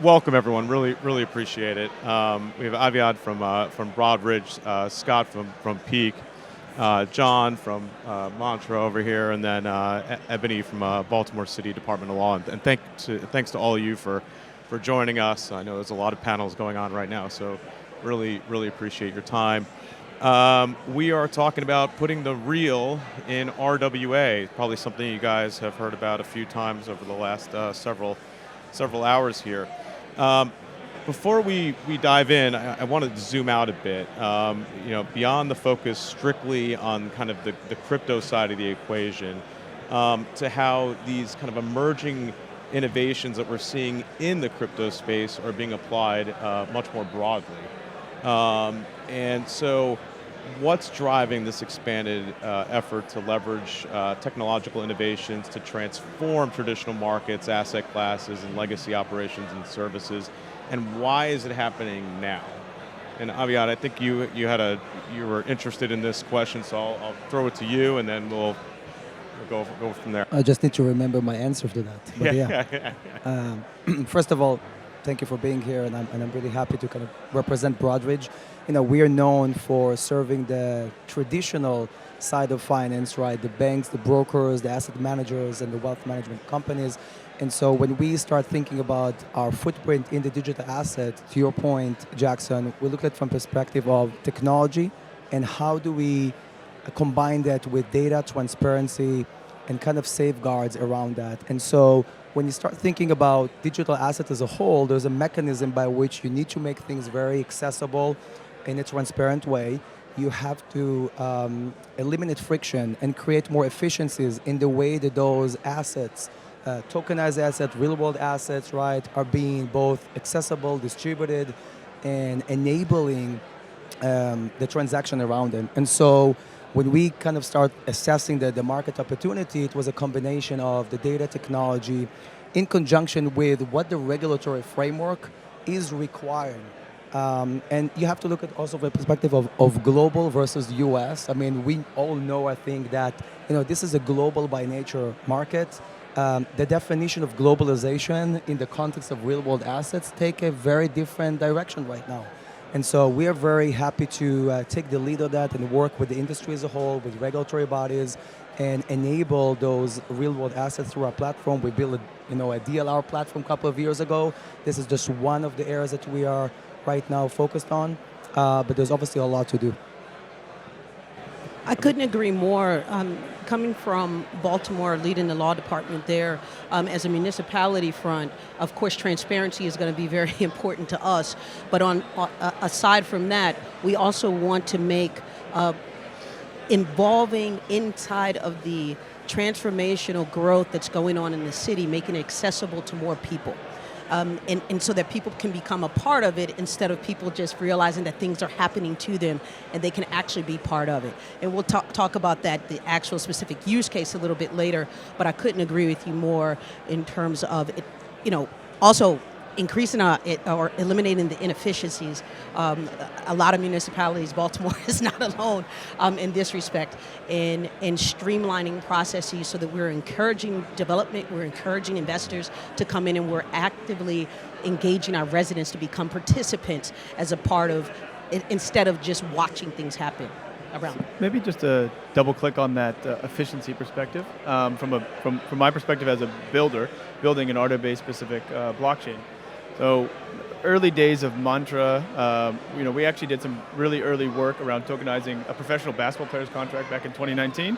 Welcome, everyone. Really appreciate it. We have Aviad from Broadridge, Scott from peaq, John from Mantra over here, and then Ebony from Baltimore City Department of Law. And thanks to all of you for joining us. I know there's a lot of panels going on right now, so really appreciate your time. We are talking about putting the real in RWA, probably something you guys have heard about a few times over the last several hours here. Before we dive in, I wanted to zoom out a bit, beyond the focus strictly on kind of the crypto side of the equation, to how these kind of emerging innovations that we're seeing in the crypto space are being applied much more broadly. And so what's driving this expanded effort to leverage technological innovations to transform traditional markets, asset classes, and legacy operations and services, and why is it happening now? And Aviad, I think you were interested in this question, so I'll throw it to you, and then we'll go from there. I just need to remember my answer to that. But yeah. First of all, thank you for being here, and I'm really happy to kind of represent Broadridge. We are known for serving the traditional side of finance, right? The banks, the brokers, the asset managers, and the wealth management companies. And so when we start thinking about our footprint in the digital asset, to your point, Jackson, we look at it from perspective of technology and how do we combine that with data transparency and kind of safeguards around that. And so when you start thinking about digital assets as a whole, there's a mechanism by which you need to make things very accessible in a transparent way. You have to eliminate friction and create more efficiencies in the way that those assets, tokenized assets, real-world assets, right, are being both accessible, distributed, and enabling the transaction around them. And so when we kind of start assessing the market opportunity, it was a combination of the data technology in conjunction with what the regulatory framework is requiring. And you have to look at also the perspective of global versus US. I mean, we all know, I think, that this is a global by nature market. The definition of globalization in the context of real-world assets take a very different direction right now. And so we are very happy to take the lead on that and work with the industry as a whole, with regulatory bodies, and enable those real-world assets through our platform. We built a DLR platform a couple of years ago. This is just one of the areas that we are right now focused on, but there's obviously a lot to do. I couldn't agree more. Coming from Baltimore, leading the law department there, as a municipality front, of course, transparency is going to be very important to us. But aside from that, we also want to make involving inside of the transformational growth that's going on in the city, making it accessible to more people. And so that people can become a part of it instead of people just realizing that things are happening to them and they can actually be part of it. And we'll talk about that, the actual specific use case a little bit later, but I couldn't agree with you more in terms of it, also increasing or eliminating the inefficiencies. A lot of municipalities, Baltimore is not alone in this respect, in streamlining processes so that we're encouraging development, we're encouraging investors to come in, and we're actively engaging our residents to become participants as a part of, instead of just watching things happen around. Maybe just to double click on that efficiency perspective. From my perspective as a building an RWA specific blockchain. So early days of Mantra, we actually did some really early work around tokenizing a professional basketball player's contract back in 2019.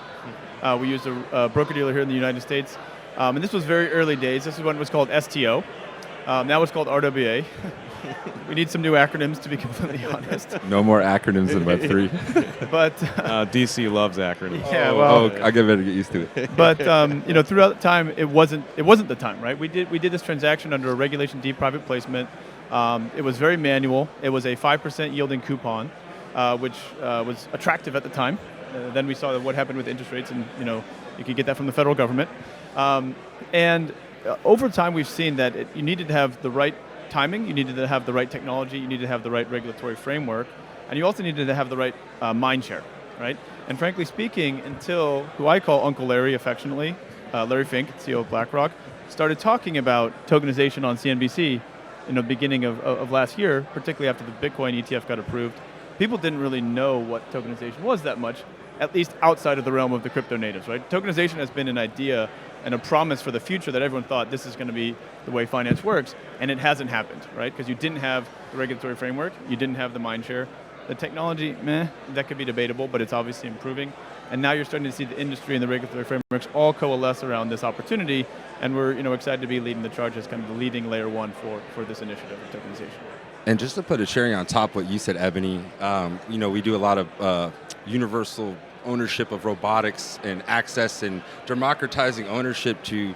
We used a broker-dealer here in the United States. And this was very early days. This is when it was called STO. Now it's called RWA. We need some new acronyms, to be completely honest. No more acronyms in Web3. But DC loves acronyms. Yeah, well, I better get used to it. But throughout the time, it wasn't the time, right? We did this transaction under a Regulation D private placement. It was very manual. It was a 5% yielding coupon, which was attractive at the time. Then we saw what happened with interest rates, and you could get that from the federal government. And over time, we've seen that you needed to have the right timing, you needed to have the right technology, you needed to have the right regulatory framework, and you also needed to have the right mind share, right? And frankly speaking, until who I call Uncle Larry affectionately, Larry Fink, CEO of BlackRock, started talking about tokenization on CNBC, in the beginning of last year, particularly after the Bitcoin ETF got approved, people didn't really know what tokenization was that much, at least outside of the realm of the crypto natives, right? Tokenization has been an idea and a promise for the future that everyone thought this is going to be the way finance works, and it hasn't happened, right? Because you didn't have the regulatory framework, you didn't have the mind share. The technology, that could be debatable, but it's obviously improving. And now you're starting to see the industry and the regulatory frameworks all coalesce around this opportunity, and we're excited to be leading the charge as kind of the leading layer one for this initiative of tokenization. And just to put a cherry on top what you said, Ebony, we do a lot of universal ownership of robotics and access and democratizing ownership to,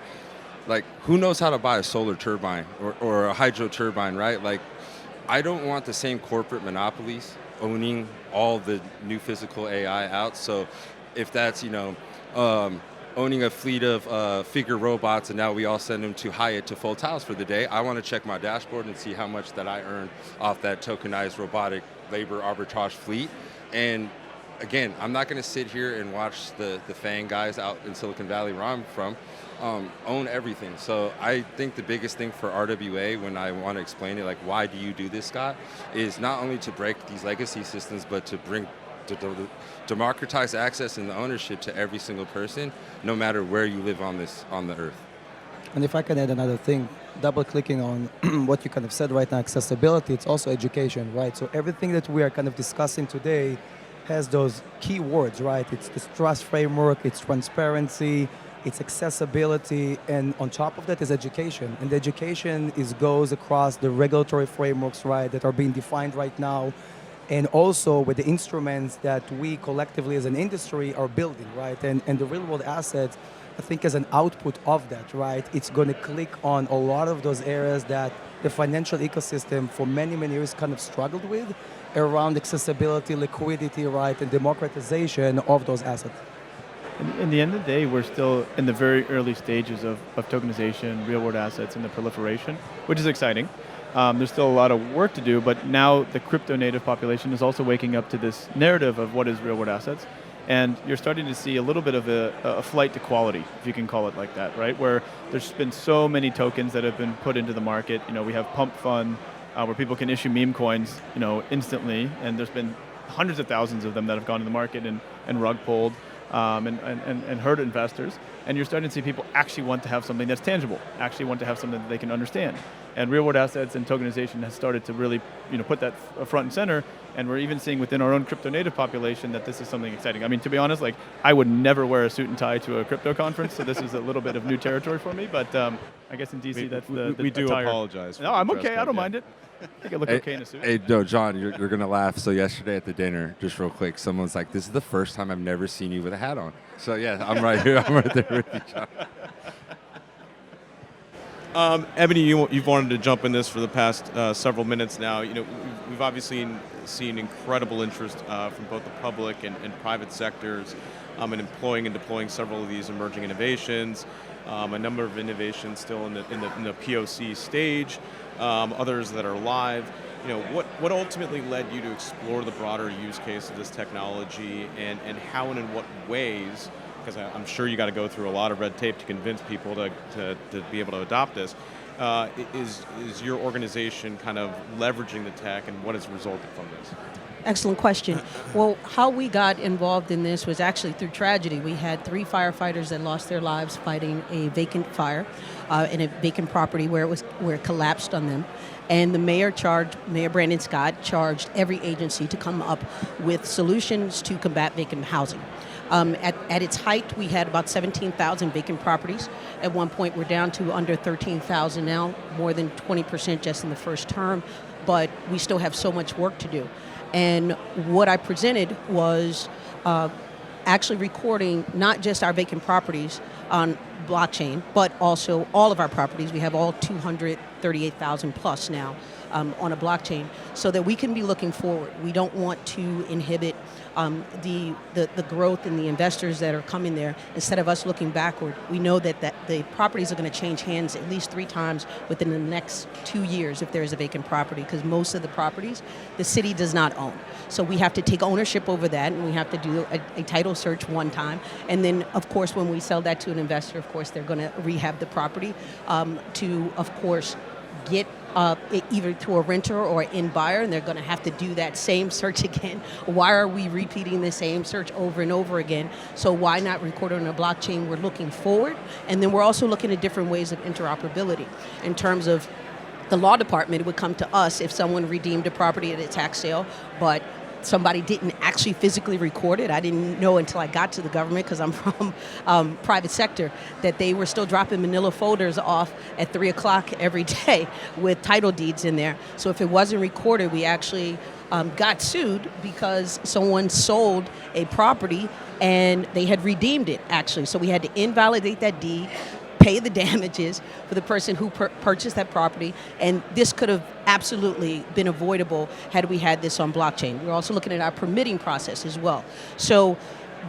like, who knows how to buy a solar turbine or a hydro turbine, right? Like, I don't want the same corporate monopolies owning all the new physical AI out. So if that's, owning a fleet of figure robots and now we all send them to Hyatt to fold tiles for the day, I want to check my dashboard and see how much that I earn off that tokenized robotic labor arbitrage fleet. And again, I'm not going to sit here and watch the FANG guys out in Silicon Valley where I'm from own everything. So I think the biggest thing for RWA when I want to explain it, like, why do you do this, Scott, is not only to break these legacy systems, but to bring to democratize access and the ownership to every single person, no matter where you live on the earth. And if I can add another thing, double-clicking on what you kind of said right now, accessibility, it's also education, right? So everything that we are kind of discussing today has those key words, right? It's this trust framework, it's transparency, it's accessibility, and on top of that is education. And the education goes across the regulatory frameworks, right, that are being defined right now, and also with the instruments that we collectively as an industry are building, right? And the real-world assets, I think, as an output of that, right, it's going to click on a lot of those areas that the financial ecosystem for many, many years kind of struggled with around accessibility, liquidity, right, and democratization of those assets. In the end of the day, we're still in the very early stages of tokenization, real-world assets, and the proliferation, which is exciting. There's still a lot of work to do, but now the crypto-native population is also waking up to this narrative of what is real-world assets. And you're starting to see a little bit of a flight to quality, if you can call it like that, right? Where there's been so many tokens that have been put into the market. We have Pump Fund, where people can issue meme coins, instantly. And there's been hundreds of thousands of them that have gone to the market and rug pulled and hurt investors. And you're starting to see people actually want to have something that's tangible, actually want to have something that they can understand. And real-world assets and tokenization has started to really, put that front and center. And we're even seeing within our own crypto-native population that this is something exciting. I mean, to be honest, like, I would never wear a suit and tie to a crypto conference, so this is a little bit of new territory for me. But I guess in DC, that's the we do attire. apologize. No, I'm okay. I don't mind it. I think I look okay in a suit. Hey, no, John, you're going to laugh. So yesterday at the dinner, just real quick, someone's like, this is the first time I've never seen you with a hat on. So yeah, I'm right here. I'm right there with you, John. Ebony, you've wanted to jump in this for the past several minutes now. We've obviously seen incredible interest from both the public and private sectors in employing and deploying several of these emerging innovations. A number of innovations still in the POC stage, others that are live. What ultimately led you to explore the broader use case of this technology, and how and in what ways? Because I'm sure you got to go through a lot of red tape to convince people to be able to adopt this. Is your organization kind of leveraging the tech, and what has resulted from this? Excellent question. Well, how we got involved in this was actually through tragedy. We had 3 firefighters that lost their lives fighting a vacant fire in a vacant property where it collapsed on them. And the Mayor Brandon Scott charged every agency to come up with solutions to combat vacant housing. At its height, we had about 17,000 vacant properties. At one point, we're down to under 13,000 now, more than 20% just in the first term, but we still have so much work to do. And what I presented was actually recording not just our vacant properties on blockchain, but also all of our properties. We have all 238,000 plus now on a blockchain, so that we can be looking forward. We don't want to inhibit the growth and the investors that are coming there. Instead of us looking backward, we know that the properties are going to change hands at least 3 times within the next 2 years if there is a vacant property, because most of the properties the city does not own. So we have to take ownership over that, and we have to do a title search one time. And then, of course, when we sell that to an investor, of course, they're going to rehab the property to, of course, get either to a renter or in buyer, and they're going to have to do that same search again. Why are we repeating the same search over and over again? So why not record it on a blockchain? We're looking forward, and then we're also looking at different ways of interoperability in terms of the law department. It would come to us if someone redeemed a property at a tax sale, but somebody didn't actually physically record it. I didn't know until I got to the government, because I'm from private sector, that they were still dropping manila folders off at 3 o'clock every day with title deeds in there. So if it wasn't recorded, we actually got sued because someone sold a property and they had redeemed it, actually. So we had to invalidate that deed, pay the damages for the person who purchased that property, and this could have absolutely been avoidable had we had this on blockchain. We're also looking at our permitting process as well. So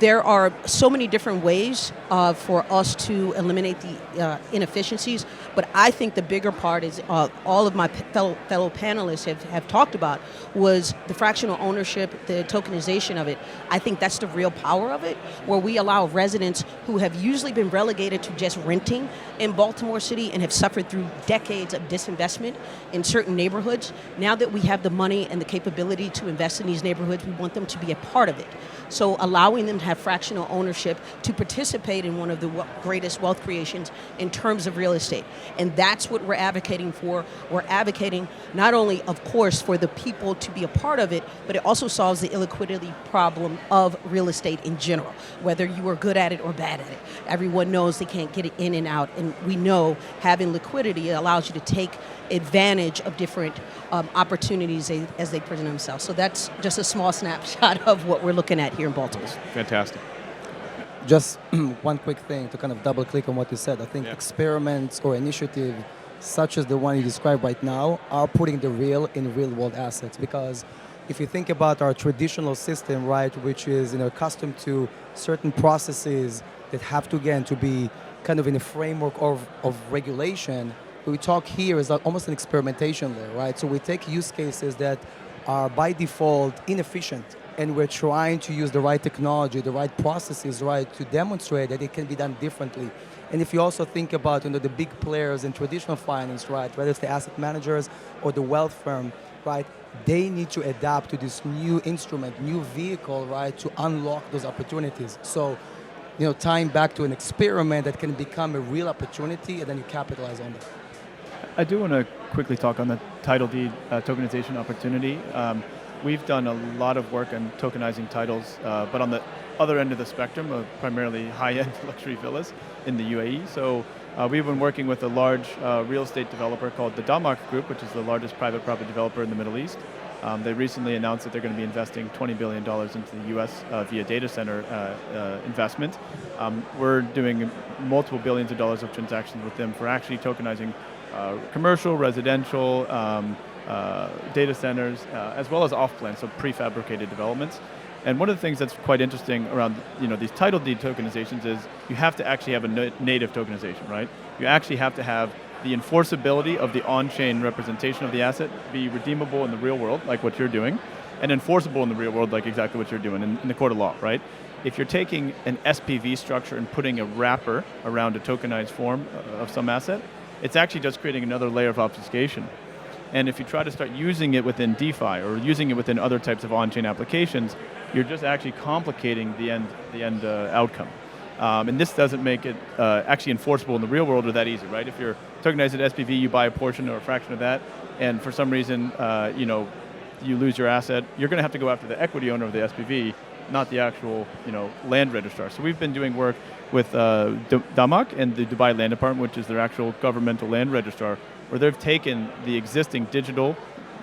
there are so many different ways for us to eliminate the inefficiencies, but I think the bigger part is all of my fellow panelists have talked about was the fractional ownership, the tokenization of it. I think that's the real power of it, where we allow residents who have usually been relegated to just renting in Baltimore City and have suffered through decades of disinvestment in certain neighborhoods. Now that we have the money and the capability to invest in these neighborhoods, we want them to be a part of it. So allowing them to have fractional ownership to participate in one of the greatest wealth creations in terms of real estate. And that's what we're advocating for. We're advocating not only, of course, for the people to be a part of it, but it also solves the illiquidity problem of real estate in general, whether you are good at it or bad at it. Everyone knows they can't get it in and out, and we know having liquidity allows you to take advantage of different opportunities as they present themselves. So that's just a small snapshot of what we're looking at here in Baltimore. Fantastic. Just one quick thing to kind of double click on what you said. I think experiments or initiatives such as the one you described right now are putting the real in real world assets, because if you think about our traditional system, right, which is accustomed to certain processes that have to, again, to be kind of in a framework of regulation, what we talk here is almost an experimentation layer, right? So we take use cases that are by default inefficient, and we're trying to use the right technology, the right processes, right, to demonstrate that it can be done differently. And if you also think about the big players in traditional finance, right, whether it's the asset managers or the wealth firm, right, they need to adapt to this new instrument, new vehicle, right, to unlock those opportunities. So, tying back to an experiment that can become a real opportunity, and then you capitalize on it. I do want to quickly talk on the title deed tokenization opportunity. We've done a lot of work on tokenizing titles, but on the other end of the spectrum of primarily high-end luxury villas in the UAE. So we've been working with a large real estate developer called the Damak Group, which is the largest private property developer in the Middle East. They recently announced that they're going to be investing $20 billion into the U.S. Via data center investment. We're doing multiple billions of dollars of transactions with them for actually tokenizing commercial, residential, data centers, as well as off-plan, so prefabricated developments. And one of the things that's quite interesting around these title deed tokenizations is you have to actually have a native tokenization, right? You actually have to have the enforceability of the on-chain representation of the asset be redeemable in the real world, like what you're doing, and enforceable in the real world, like exactly what you're doing in the court of law, right? If you're taking an SPV structure and putting a wrapper around a tokenized form of some asset, it's actually just creating another layer of obfuscation. And if you try to start using it within DeFi or using it within other types of on-chain applications, you're just actually complicating the end outcome. And this doesn't make it actually enforceable in the real world or that easy, right? If you're tokenized at SPV, you buy a portion or a fraction of that, and for some reason, you lose your asset, you're going to have to go after the equity owner of the SPV, not the actual, land registrar. So we've been doing work with Damak and the Dubai Land Department, which is their actual governmental land registrar, where they've taken the existing digital,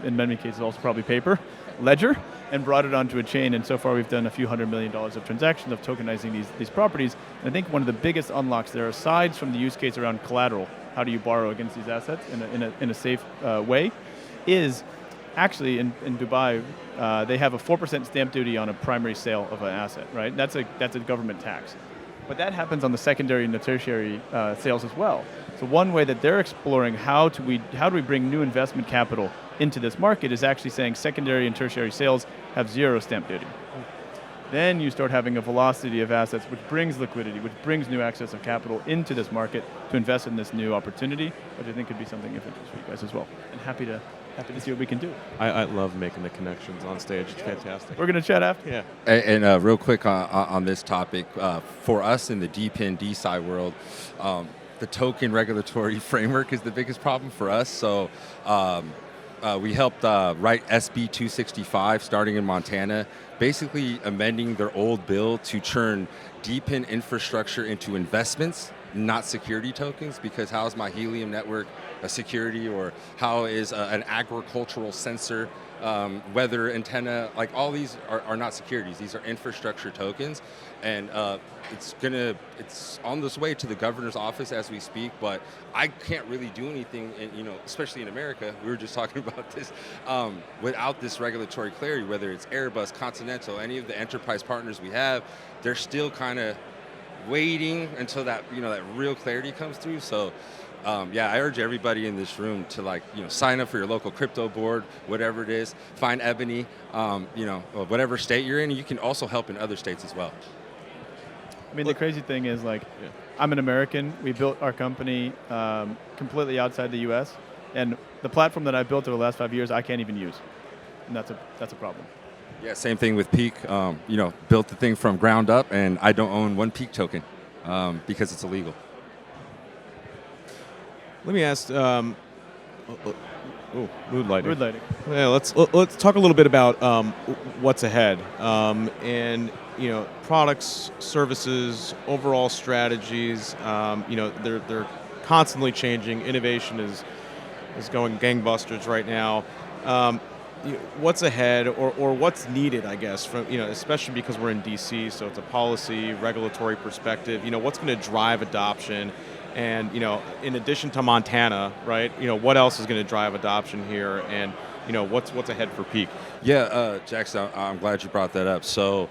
in many cases also probably paper, ledger, and brought it onto a chain. And so far we've done a few $100 million of transactions of tokenizing these properties. And I think one of the biggest unlocks there, aside from the use case around collateral, how do you borrow against these assets in a safe way, is actually in Dubai, they have a 4% stamp duty on a primary sale of an asset, right? That's a government tax. But that happens on the secondary and the tertiary sales as well. So one way that they're exploring how do we bring new investment capital into this market is actually saying secondary and tertiary sales have zero stamp duty. then you start having a velocity of assets, which brings liquidity, which brings new access of capital into this market to invest in this new opportunity, which I think could be something of interest for you guys as well. And happy to see what we can do. I love making the connections on stage. It's fantastic. We're going to chat after. Yeah. And real quick on this topic, for us in the DPIN DeSci world, the token regulatory framework is the biggest problem for us. So we helped write SB 265 starting in Montana, basically amending their old bill to turn DPIN infrastructure into investments, not security tokens, because how is my helium network a security, or how is an agricultural sensor, weather antenna, like all these are not securities. These are infrastructure tokens, and it's on this way to the governor's office as we speak, but I can't really do anything, especially in America, we were just talking about this, without this regulatory clarity, whether it's Airbus, Continental, any of the enterprise partners we have, they're still kind of waiting until that real clarity comes through. So I urge everybody in this room to sign up for your local crypto board, whatever it is, find Ebony, whatever state you're in, and you can also help in other states as well. I mean, the crazy thing is, I'm an American. We built our company completely outside the U.S., and the platform that I built over the last 5 years, I can't even use, and that's a problem. Yeah, same thing with peaq. Built the thing from ground up, and I don't own one peaq token because it's illegal. Let me ask. Mood lighting. Mood lighting. Yeah, let's talk a little bit about what's ahead, and products, services, overall strategies. They're constantly changing. Innovation is going gangbusters right now. What's ahead, or what's needed, I guess, from especially because we're in DC, so it's a policy, regulatory perspective. What's going to drive adoption, and in addition to Montana, right? What else is going to drive adoption here, and what's ahead for peaq? Yeah, Jackson, I'm glad you brought that up. So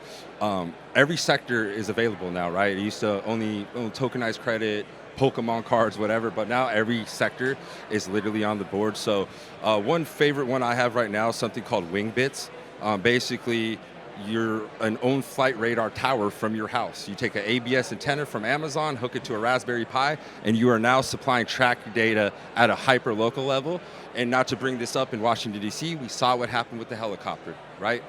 every sector is available now, right? It used to only tokenized credit, Pokemon cards, whatever, but now every sector is literally on the board. So one favorite one I have right now is something called WingBits. Basically, you're an own flight radar tower from your house. You take an ABS antenna from Amazon, hook it to a Raspberry Pi, and you are now supplying track data at a hyper local level. And not to bring this up in Washington, D.C., we saw what happened with the helicopter, right?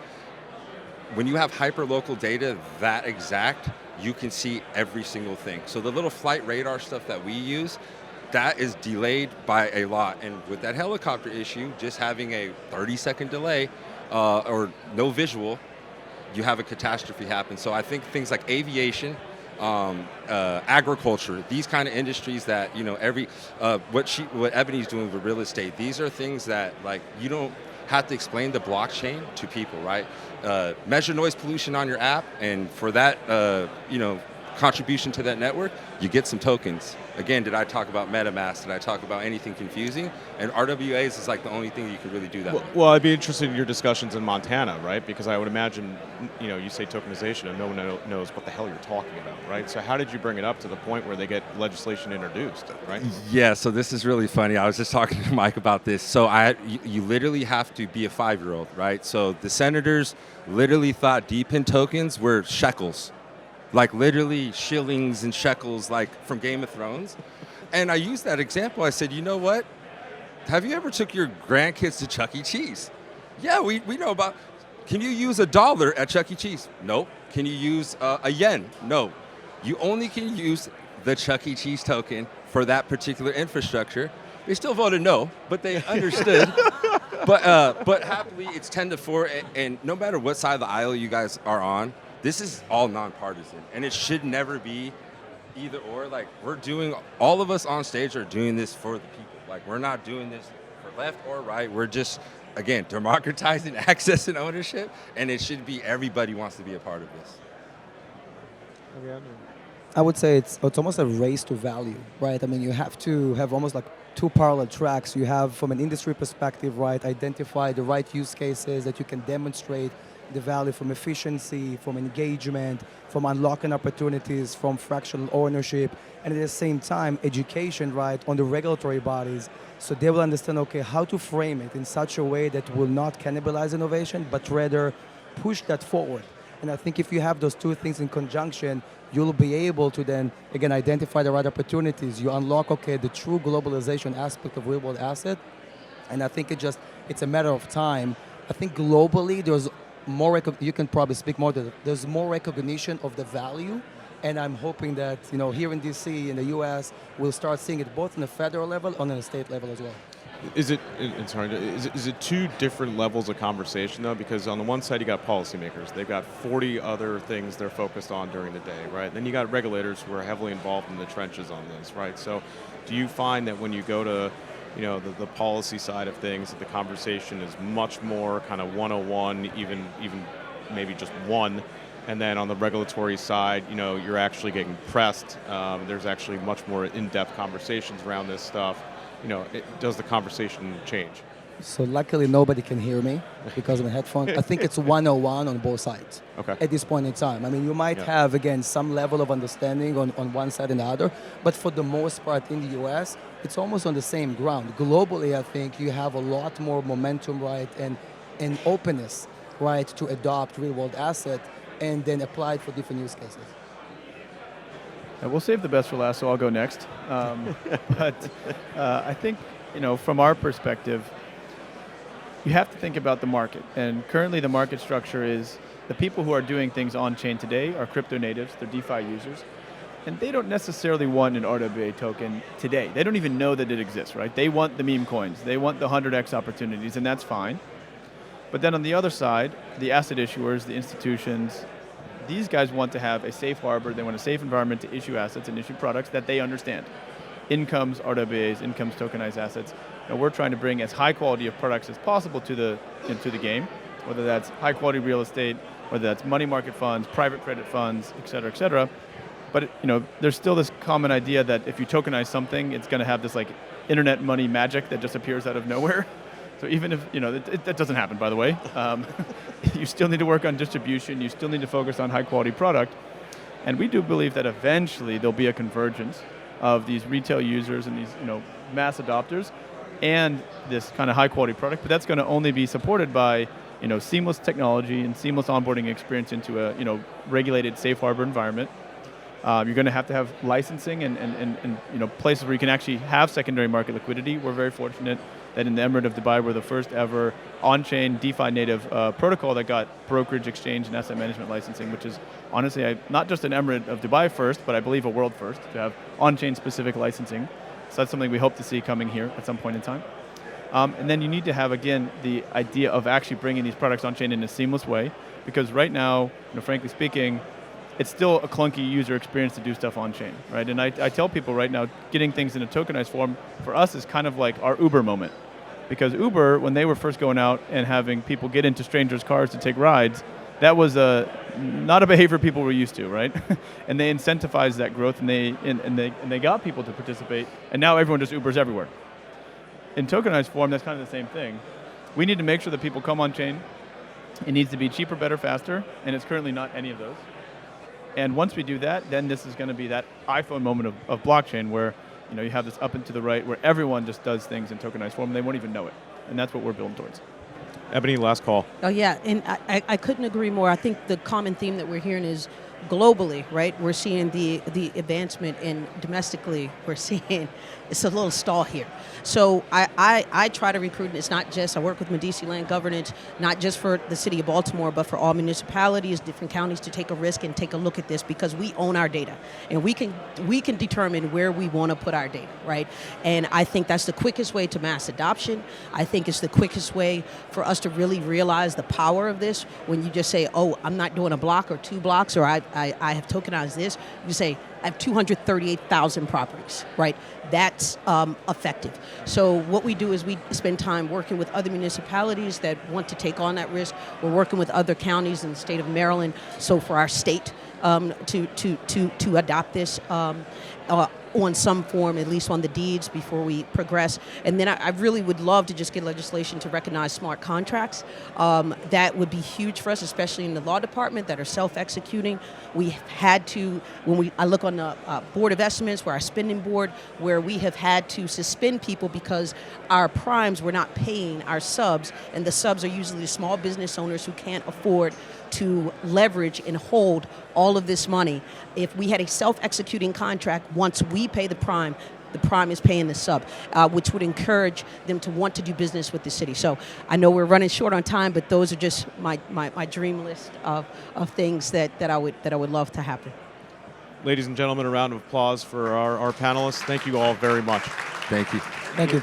When you have hyper local data that exact, you can see every single thing. So the little flight radar stuff that we use, that is delayed by a lot. And with that helicopter issue, just having a 30-second delay or no visual, you have a catastrophe happen. So I think things like aviation, agriculture, these kind of industries that what Ebony's doing with real estate, these are things that you don't have to explain the blockchain to people, right? Measure noise pollution on your app, and for that contribution to that network, you get some tokens. Again, did I talk about MetaMask? Did I talk about anything confusing? And RWAs is the only thing you can really do that with. Well, I'd be interested in your discussions in Montana, right? Because I would imagine, you say tokenization and no one knows what the hell you're talking about, right? So how did you bring it up to the point where they get legislation introduced, right? Yeah, so this is really funny. I was just talking to Mike about this. So you literally have to be a 5-year-old, right? So the senators literally thought DPIN tokens were shekels. Literally shillings and shekels, from Game of Thrones. And I used that example. I said, you know what? Have you ever took your grandkids to Chuck E. Cheese? Yeah, we know about. Can you use $1 at Chuck E. Cheese? No. Can you use a yen? No. You only can use the Chuck E. Cheese token for that particular infrastructure. They still voted no, but they understood. But happily, it's 10-4, and no matter what side of the aisle you guys are on, this is all nonpartisan, and it should never be either or. We're doing, all of us on stage are doing this for the people. We're not doing this for left or right. We're just, again, democratizing access and ownership, and it should be everybody wants to be a part of this. I would say it's almost a race to value, right? I mean, you have to have almost two parallel tracks. You have, from an industry perspective, right, identify the right use cases that you can demonstrate the value from efficiency, from engagement, from unlocking opportunities, from fractional ownership, and at the same time, education, right, on the regulatory bodies, so they will understand, okay, how to frame it in such a way that will not cannibalize innovation, but rather push that forward. And I think if you have those two things in conjunction, you'll be able to then, again, identify the right opportunities. You unlock, okay, the true globalization aspect of real-world asset. And I think it's a matter of time. I think globally, there's more, you can probably speak more to it. There's more recognition of the value. And I'm hoping that, here in DC, in the US, we'll start seeing it both on the federal level and on the state level as well. Is it two different levels of conversation though? Because on the one side you got policymakers, they've got 40 other things they're focused on during the day, right? Then you got regulators who are heavily involved in the trenches on this, right? So do you find that when you go to the policy side of things, that the conversation is much more kind of 101, even maybe just one, and then on the regulatory side, you're actually getting pressed. There's actually much more in-depth conversations around this stuff. Does the conversation change? So luckily nobody can hear me because of the headphones. I think it's 101 on both sides at this point in time. I mean, you might have, again, some level of understanding on one side and the other, but for the most part in the US, it's almost on the same ground. Globally, I think you have a lot more momentum, right, and openness, right, to adopt real-world asset and then apply it for different use cases. We'll save the best for last, so I'll go next. But I think, from our perspective, you have to think about the market. And currently the market structure is the people who are doing things on-chain today are crypto natives, they're DeFi users, and they don't necessarily want an RWA token today. They don't even know that it exists, right? They want the meme coins, they want the 100x opportunities, and that's fine. But then on the other side, the asset issuers, the institutions, these guys want to have a safe harbor, they want a safe environment to issue assets and issue products that they understand. Incomes, RWAs, incomes, tokenized assets. And we're trying to bring as high quality of products as possible to the game, whether that's high quality real estate, whether that's money market funds, private credit funds, et cetera, et cetera. But there's still this common idea that if you tokenize something, it's going to have this like internet money magic that just appears out of nowhere. So even if, that doesn't happen, by the way. You still need to work on distribution. You still need to focus on high quality product. And we do believe that eventually there'll be a convergence of these retail users and these, mass adopters and this kind of high quality product. But that's going to only be supported by, seamless technology and seamless onboarding experience into a, regulated safe harbor environment. You're going to have licensing and places where you can actually have secondary market liquidity. We're very fortunate that in the Emirate of Dubai, we're the first ever on-chain DeFi native protocol that got brokerage, exchange, and asset management licensing, which is honestly not just an Emirate of Dubai first, but I believe a world first to have on-chain specific licensing. So that's something we hope to see coming here at some point in time. And then you need to have, again, the idea of actually bringing these products on-chain in a seamless way, because right now, frankly speaking, it's still a clunky user experience to do stuff on-chain, right? And I tell people right now, getting things in a tokenized form for us is kind of like our Uber moment. Because Uber, when they were first going out and having people get into strangers' cars to take rides, that was not a behavior people were used to, right? And they incentivized that growth, and they got people to participate, and now everyone just Ubers everywhere. In tokenized form, that's kind of the same thing. We need to make sure that people come on-chain. It needs to be cheaper, better, faster, and it's currently not any of those. And once we do that, then this is going to be that iPhone moment of blockchain where you have this up and to the right where everyone just does things in tokenized form and they won't even know it. And that's what we're building towards. Ebony, last call. Oh, yeah, and I couldn't agree more. I think the common theme that we're hearing is globally, right? We're seeing the advancement, and domestically, we're seeing it's a little stall here. So I try to recruit, and it's not just, I work with Medici Land Governance, not just for the city of Baltimore, but for all municipalities, different counties to take a risk and take a look at this, because we own our data, and we can determine where we want to put our data, right? And I think that's the quickest way to mass adoption. I think it's the quickest way for us to really realize the power of this. When you just say, oh, I'm not doing a block or 2 blocks, or I have tokenized this, you say, I have 238,000 properties, right? That's effective. So what we do is we spend time working with other municipalities that want to take on that risk. We're working with other counties in the state of Maryland. So for our state to adopt this on some form, at least on the deeds, before we progress. And then I really would love to just get legislation to recognize smart contracts. That would be huge for us, especially in the law department that are self-executing. We had to, I look on the Board of Estimates, where our spending board, where we have had to suspend people because our primes were not paying our subs, and the subs are usually small business owners who can't afford to leverage and hold all of this money. If we had a self-executing contract, once we pay the prime is paying the sub, which would encourage them to want to do business with the city. So I know we're running short on time, but those are just my dream list of things that I would love to happen. Ladies and gentlemen, a round of applause for our panelists. Thank you all very much. Thank you. Thank you.